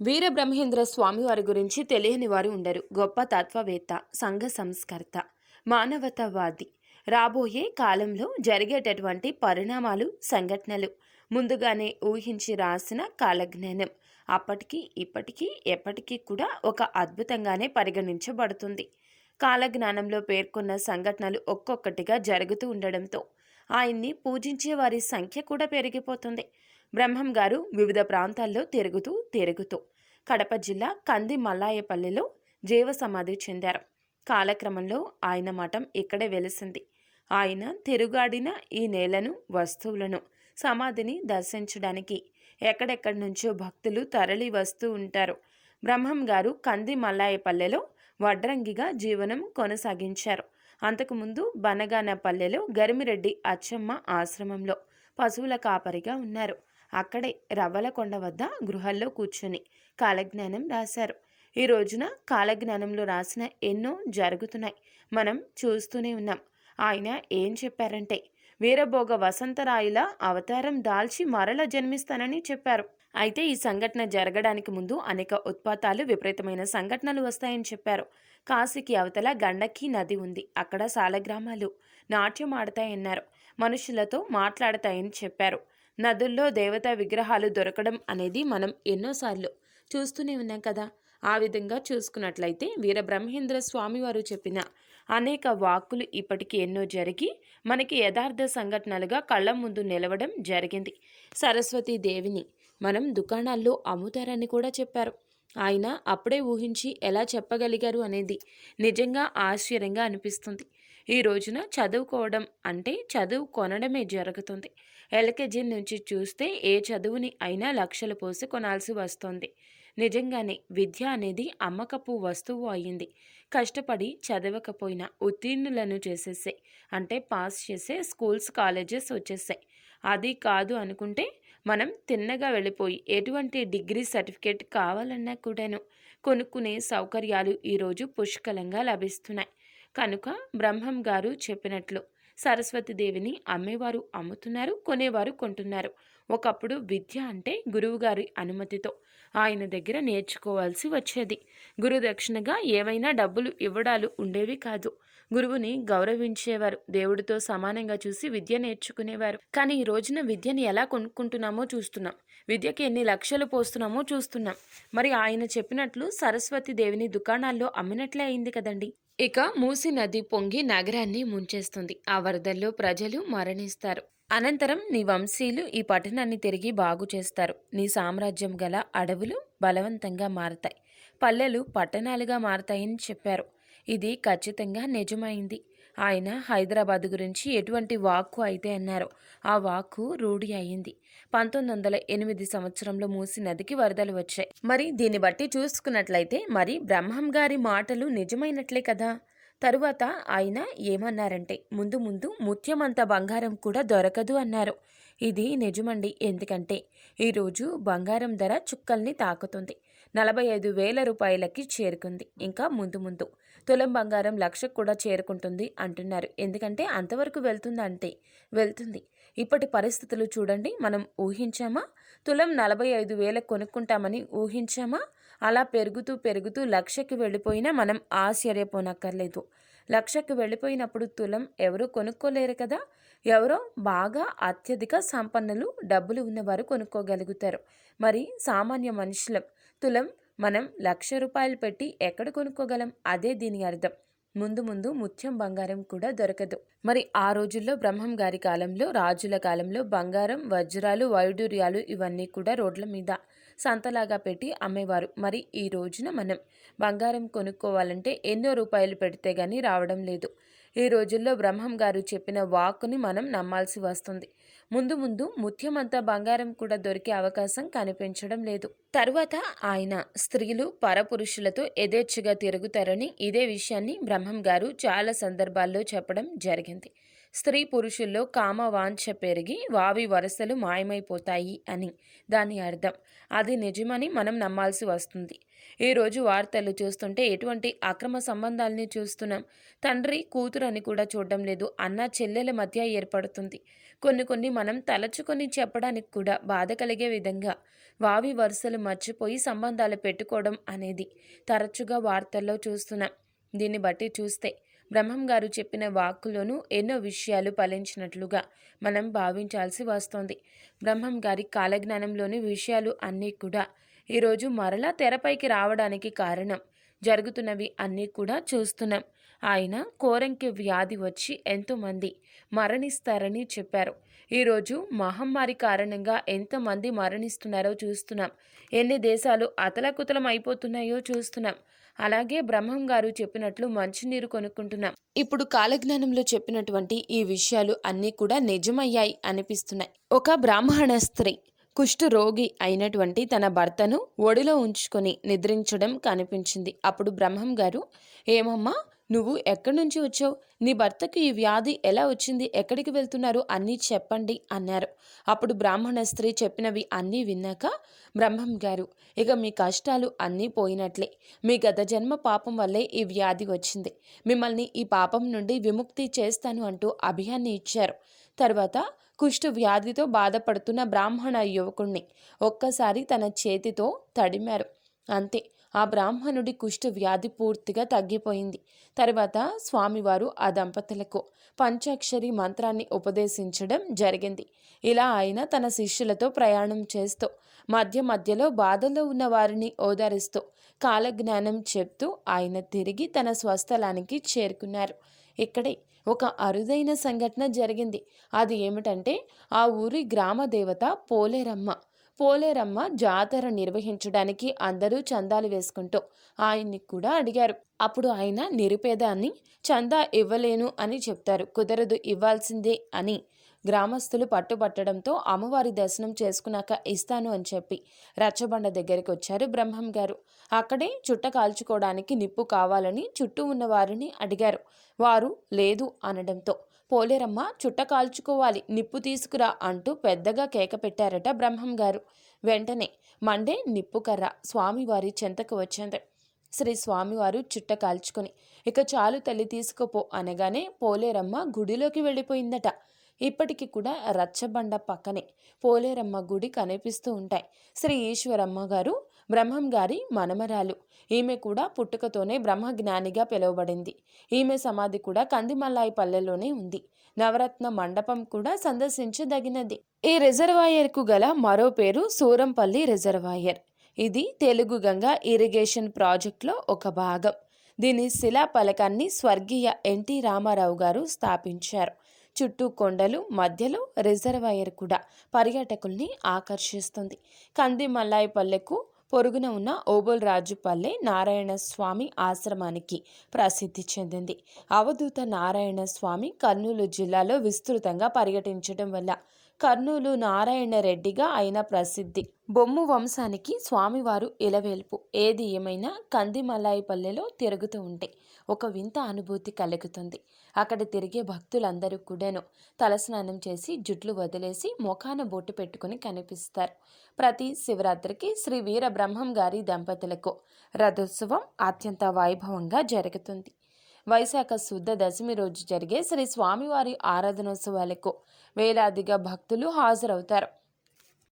వీరబ్రహ్మేంద్ర స్వామి వారి గురించి తెలియని వారు ఉండరు. గొప్ప తత్వవేత్త, సంఘ సంస్కర్త, మానవతావాది. రాబోయే కాలంలో జరిగేటటువంటి పరిణామాలు, సంఘటనలు ముందుగానే ఊహించి రాసిన కాలజ్ఞానం అప్పటికి ఇప్పటికీ ఎప్పటికీ కూడా ఒక అద్భుతంగానే పరిగణించబడుతుంది. కాలజ్ఞానంలో పేర్కొన్న సంఘటనలు ఒక్కొక్కటిగా జరుగుతూ ఉండడంతో ఆయన్ని పూజించే వారి సంఖ్య కూడా పెరిగిపోతుంది. బ్రహ్మం గారు వివిధ ప్రాంతాల్లో తిరుగుతూ కడప జిల్లా కంది మల్లాయపల్లిలో జీవ సమాధి చెందారు. కాలక్రమంలో ఆయన మఠం ఇక్కడే వెలిసింది. ఆయన తిరుగాడిన ఈ నేలను, వస్తువులను, సమాధిని దర్శించడానికి ఎక్కడెక్కడి నుంచో భక్తులు తరలి వస్తూ ఉంటారు. బ్రహ్మం గారు కంది మల్లాయపల్లెలో వడ్రంగిగా జీవనం కొనసాగించారు. అంతకుముందు బనగానపల్లెలో గరిమిరెడ్డి అచ్చమ్మ ఆశ్రమంలో పశువుల కాపరిగా ఉన్నారు. అక్కడే రవ్వలకొండ వద్ద గృహల్లో కూర్చొని కాలజ్ఞానం రాశారు. ఈ రోజున కాలజ్ఞానంలో రాసిన ఎన్నో జరుగుతున్నాయి, మనం చూస్తూనే ఉన్నాం. ఆయన ఏం చెప్పారంటే, వీరభోగ వసంతరాయుల అవతారం దాల్చి మరల జన్మిస్తానని చెప్పారు. అయితే ఈ సంఘటన జరగడానికి ముందు అనేక ఉత్పాతాలు, విపరీతమైన సంఘటనలు వస్తాయని చెప్పారు. కాశీకి అవతల గండకి నది ఉంది. అక్కడ సాలగ్రామాలు నాట్యం ఆడతాయన్నారు. మనుషులతో మాట్లాడతాయని చెప్పారు. నదుల్లో దేవతా విగ్రహాలు దొరకడం అనేది మనం ఎన్నోసార్లు చూస్తూనే ఉన్నాం కదా. ఆ విధంగా చూసుకున్నట్లయితే వీరబ్రహ్మేంద్ర స్వామి వారు చెప్పిన అనేక వాక్కులు ఇప్పటికీ ఎన్నో జరిగి మనకి యథార్థ సంఘటనలుగా కళ్ళ ముందు నిలవడం జరిగింది. సరస్వతీదేవిని మనం దుకాణాల్లో అమ్ముతారని కూడా చెప్పారు. ఆయన అప్పుడే ఊహించి ఎలా చెప్పగలిగారు అనేది నిజంగా ఆశ్చర్యంగా అనిపిస్తుంది. ఈ రోజున చదువుకోవడం అంటే చదువు కొనడమే జరుగుతుంది. ఎల్కేజీ నుంచి చూస్తే ఏ చదువుని అయినా లక్షలు పోసి కొనాల్సి వస్తుంది. నిజంగానే విద్య అనేది అమ్మకపు వస్తువు అయ్యింది. కష్టపడి చదవకపోయినా ఉత్తీర్ణులను చేసేసాయి, అంటే పాస్ చేసే స్కూల్స్, కాలేజెస్ వచ్చేసాయి. అది కాదు అనుకుంటే మనం తిన్నగా వెళ్ళిపోయి ఎటువంటి డిగ్రీ సర్టిఫికేట్ కావాలన్నా కూడాను కొనుక్కునే సౌకర్యాలు ఈరోజు పుష్కలంగా లభిస్తున్నాయి. కనుక బ్రహ్మం గారు చెప్పినట్లు సరస్వతీదేవిని అమ్మేవారు అమ్ముతున్నారు, కొనేవారు కొంటున్నారు. ఒకప్పుడు విద్య అంటే గురువుగారి అనుమతితో ఆయన దగ్గర నేర్చుకోవాల్సి వచ్చేది. గురుదక్షిణగా ఏవైనా డబ్బులు ఇవ్వడాలు ఉండేవి కాదు. గురువుని గౌరవించేవారు, దేవుడితో సమానంగా చూసి విద్య నేర్చుకునేవారు. కానీ ఈ రోజున విద్యని ఎలా కొనుక్కుంటున్నామో చూస్తున్నాం, విద్యకి ఎన్ని లక్షలు పోస్తున్నామో చూస్తున్నాం. మరి ఆయన చెప్పినట్లు సరస్వతీదేవిని దుకాణాల్లో అమ్మినట్లే అయింది కదండి. ఇక మూసీ నది పొంగి నగరాన్ని ముంచేస్తుంది. ఆ వరదల్లో ప్రజలు మరణిస్తారు. అనంతరం నీ వంశీయులు ఈ పట్టణాన్ని తిరిగి బాగు చేస్తారు. నీ సామ్రాజ్యం గల అడవులు బలవంతంగా మారతాయి, పల్లెలు పట్టణాలుగా మారతాయని చెప్పారు. ఇది ఖచ్చితంగా నిజమైంది. ఆయన హైదరాబాద్ గురించి ఎటువంటి వాక్కు అయితే అన్నారో ఆ వాక్కు రూఢి అయింది. 1908 సంవత్సరంలో మూసీ నదికి వరదలు వచ్చాయి. మరి దీన్ని బట్టి చూసుకున్నట్లయితే మరి బ్రహ్మం గారి మాటలు నిజమైనట్లే కదా. తరువాత ఆయన ఏమన్నారంటే, ముందు ముందు ముత్యమంత బంగారం కూడా దొరకదు అన్నారు. ఇది నిజమండి. ఎందుకంటే ఈరోజు బంగారం ధర చుక్కల్ని తాకుతుంది. 45,000 రూపాయలకి చేరుకుంది. ఇంకా ముందు ముందు తులం బంగారం 1,00,000 కూడా చేరుకుంటుంది అంటున్నారు. ఎందుకంటే అంతవరకు వెళ్తుంది. ఇప్పటి పరిస్థితులు చూడండి. మనం ఊహించామా తులం 45,000 కొనుక్కుంటామని? ఊహించామా? అలా పెరుగుతూ 1,00,000కి వెళ్ళిపోయినా మనం ఆశ్చర్యపోనక్కర్లేదు. 1,00,000కి వెళ్ళిపోయినప్పుడు తులం ఎవరు కొనుక్కోలేరు కదా. ఎవరో బాగా అత్యధిక సంపన్నులు, డబ్బులు ఉన్నవారు కొనుక్కోగలుగుతారు. మరి సామాన్య మనుషులం తులం మనం 1,00,000 రూపాయలు పెట్టి ఎక్కడ కొనుక్కోగలం? అదే దీని అర్థం. ముందు ముందు ముత్యం బంగారం కూడా దొరకదు. మరి ఆ రోజుల్లో బ్రహ్మం గారి కాలంలో, రాజుల కాలంలో బంగారం, వజ్రాలు, వైడూర్యాలు ఇవన్నీ కూడా రోడ్ల మీద సంతలాగా పెట్టి అమ్మేవారు. మరి ఈ రోజున మనం బంగారం కొనుక్కోవాలంటే ఎన్నో రూపాయలు పెడితే గానీ రావడం లేదు. ఈ రోజుల్లో బ్రహ్మం గారు చెప్పిన వాక్కుని మనం నమ్మాల్సి వస్తుంది. ముందు ముందు ముత్యమంతా బంగారం కూడా దొరికే అవకాశం కనిపించడం లేదు. తరువాత ఆయన స్త్రీలు పరపురుషులతో యథేచ్ఛగా తిరుగుతారని ఇదే విషయాన్ని బ్రహ్మం గారు చాలా సందర్భాల్లో చెప్పడం జరిగింది. స్త్రీ పురుషుల్లో కామ వాంఛ పెరిగి వావి వరసలు మాయమైపోతాయి అని దాని అర్థం. అది నిజమని మనం నమ్మాల్సి వస్తుంది. ఈరోజు వార్తలు చూస్తుంటే ఎటువంటి అక్రమ సంబంధాలని చూస్తున్నాం. తండ్రి కూతురు అని కూడా చూడడం లేదు. అన్న చెల్లెల మధ్య ఏర్పడుతుంది. కొన్ని మనం తలచుకొని చెప్పడానికి కూడా బాధ కలిగే విధంగా వావి వరుసలు మర్చిపోయి సంబంధాలు పెట్టుకోవడం అనేది తరచుగా వార్తల్లో చూస్తున్నాం. దీన్ని బట్టి చూస్తే బ్రహ్మం గారు చెప్పిన వాక్కులోనూ ఎన్నో విషయాలు ఫలించినట్లుగా మనం భావించాల్సి వస్తోంది. బ్రహ్మం గారి కాలజ్ఞానంలోని విషయాలు అన్నీ కూడా ఈరోజు మరలా తెరపైకి రావడానికి కారణం. జరుగుతున్నవి అన్నీ కూడా చూస్తున్నాం. ఆయన కోరంకి వ్యాధి వచ్చి ఎంతోమంది మరణిస్తారని చెప్పారు. ఈరోజు మహమ్మారి కారణంగా ఎంతమంది మరణిస్తున్నారో చూస్తున్నాం. ఎన్ని దేశాలు అతలకుతలం అయిపోతున్నాయో చూస్తున్నాం. అలాగే బ్రహ్మం గారు చెప్పినట్లు మంచినీరు కొనుక్కుంటున్నాం. ఇప్పుడు కాలజ్ఞానంలో చెప్పినటువంటి ఈ విషయాలు అన్నీ కూడా నిజమయ్యాయి అనిపిస్తున్నాయి. ఒక బ్రాహ్మణ స్త్రీ కుష్ఠరోగి అయినటువంటి తన భర్తను ఒడిలో ఉంచుకొని నిద్రించడం కనిపించింది. అప్పుడు బ్రహ్మం గారు, ఏమమ్మా, నువ్వు ఎక్కడి నుంచి వచ్చావు? నీ భర్తకు ఈ వ్యాధి ఎలా వచ్చింది? ఎక్కడికి వెళ్తున్నారు? అన్నీ చెప్పండి అన్నారు. అప్పుడు బ్రాహ్మణ స్త్రీ చెప్పినవి అన్నీ విన్నాక బ్రహ్మం గారు, ఇక మీ కష్టాలు అన్నీ పోయినట్లే. మీ గత జన్మ పాపం వల్లే ఈ వ్యాధి వచ్చింది. మిమ్మల్ని ఈ పాపం నుండి విముక్తి చేస్తాను అంటూ అభయాన్ని ఇచ్చారు. తర్వాత కుష్ఠ వ్యాధితో బాధపడుతున్న బ్రాహ్మణ యువకుణ్ణి ఒక్కసారి తన చేతితో తడిమారు. అంతే, ఆ బ్రాహ్మణుడి కుష్ఠ వ్యాధి పూర్తిగా తగ్గిపోయింది. తర్వాత స్వామివారు ఆ దంపతులకు పంచాక్షరి మంత్రాన్ని ఉపదేశించడం జరిగింది. ఇలా ఆయన తన శిష్యులతో ప్రయాణం చేస్తూ మధ్యలో బాధలో ఉన్న వారిని ఓదారిస్తూ కాలజ్ఞానం చెప్తూ ఆయన తిరిగి తన స్వస్థలానికి చేరుకున్నారు. ఇక్కడే ఒక అరుదైన సంఘటన జరిగింది. అది ఏమిటంటే, ఆ ఊరి గ్రామ దేవత పోలేరమ్మ జాతర నిర్వహించడానికి అందరూ చందాలు వేసుకుంటూ ఆయన్ని కూడా అడిగారు. అప్పుడు ఆయన నిరుపేదాన్ని చందా ఇవ్వలేను అని చెప్తారు. కుదరదు, ఇవ్వాల్సిందే అని గ్రామస్తులు పట్టుబట్టడంతో అమ్మవారి దర్శనం చేసుకున్నాక ఇస్తాను అని చెప్పి రచ్చబండ దగ్గరికి వచ్చారు బ్రహ్మం గారు. అక్కడే చుట్ట కాల్చుకోవడానికి నిప్పు కావాలని చుట్టూ ఉన్న వారిని అడిగారు. వారు లేదు అనడంతో, పోలేరమ్మ, చుట్ట కాల్చుకోవాలి, నిప్పు తీసుకురా అంటూ పెద్దగా కేక పెట్టారట బ్రహ్మం గారు. వెంటనే మండే నిప్పు కర్ర స్వామివారి చెంతకు వచ్చింది. శ్రీ స్వామివారు చుట్ట కాల్చుకొని, ఇక చాలు తల్లి తీసుకుపో అనగానే పోలేరమ్మ గుడిలోకి వెళ్ళిపోయిందట. ఇప్పటికీ కూడా రచ్చబండ పక్కనే పోలేరమ్మ గుడి కనిపిస్తూ ఉంటాయి. శ్రీ ఈశ్వరమ్మ గారు బ్రహ్మం గారి మనమరాలు. ఈమె కూడా పుట్టుకతోనే బ్రహ్మజ్ఞానిగా పిలువబడింది. ఈమె సమాధి కూడా కందిమల్లాయి పల్లెలోనే ఉంది. నవరత్న మండపం కూడా సందర్శించదగినది. ఈ రిజర్వాయర్కు గల మరో పేరు సూరంపల్లి రిజర్వాయర్. ఇది తెలుగు గంగా ఇరిగేషన్ ప్రాజెక్టులో ఒక భాగం. దీని శిలాఫలకాన్ని స్వర్గీయ ఎన్టీ రామారావు గారు స్థాపించారు. చుట్టూ కొండలు, మధ్యలో రిజర్వాయర్ కూడా పర్యాటకుల్ని ఆకర్షిస్తుంది. కందిమల్లాయి పల్లెకు పొరుగున ఉన్న ఓబుల్ రాజుపల్లె నారాయణ స్వామి ఆశ్రమానికి ప్రసిద్ధి చెందింది. అవధూత నారాయణ స్వామి కర్నూలు జిల్లాలో విస్తృతంగా పర్యటించడం వల్ల కర్నూలు నారాయణ రెడ్డిగా ఆయన ప్రసిద్ధి. బొమ్ము వంశానికి స్వామివారు ఇలవేల్పు. ఏది ఏమైనా కందిమల్లాయి పల్లెలో తిరుగుతూ ఉంటే ఒక వింత అనుభూతి కలుగుతుంది. అక్కడ తిరిగే భక్తులందరూ కూడాను తలస్నానం చేసి జుట్లు వదిలేసి ముఖాన బొట్టు పెట్టుకుని కనిపిస్తారు. ప్రతి శివరాత్రికి శ్రీ వీర బ్రహ్మం గారి దంపతులకు రథోత్సవం అత్యంత వైభవంగా జరుగుతుంది. వైశాఖ శుద్ధ దశమి రోజు జరిగే శ్రీ స్వామివారి ఆరాధనోత్సవాలకు వేలాదిగా భక్తులు హాజరవుతారు.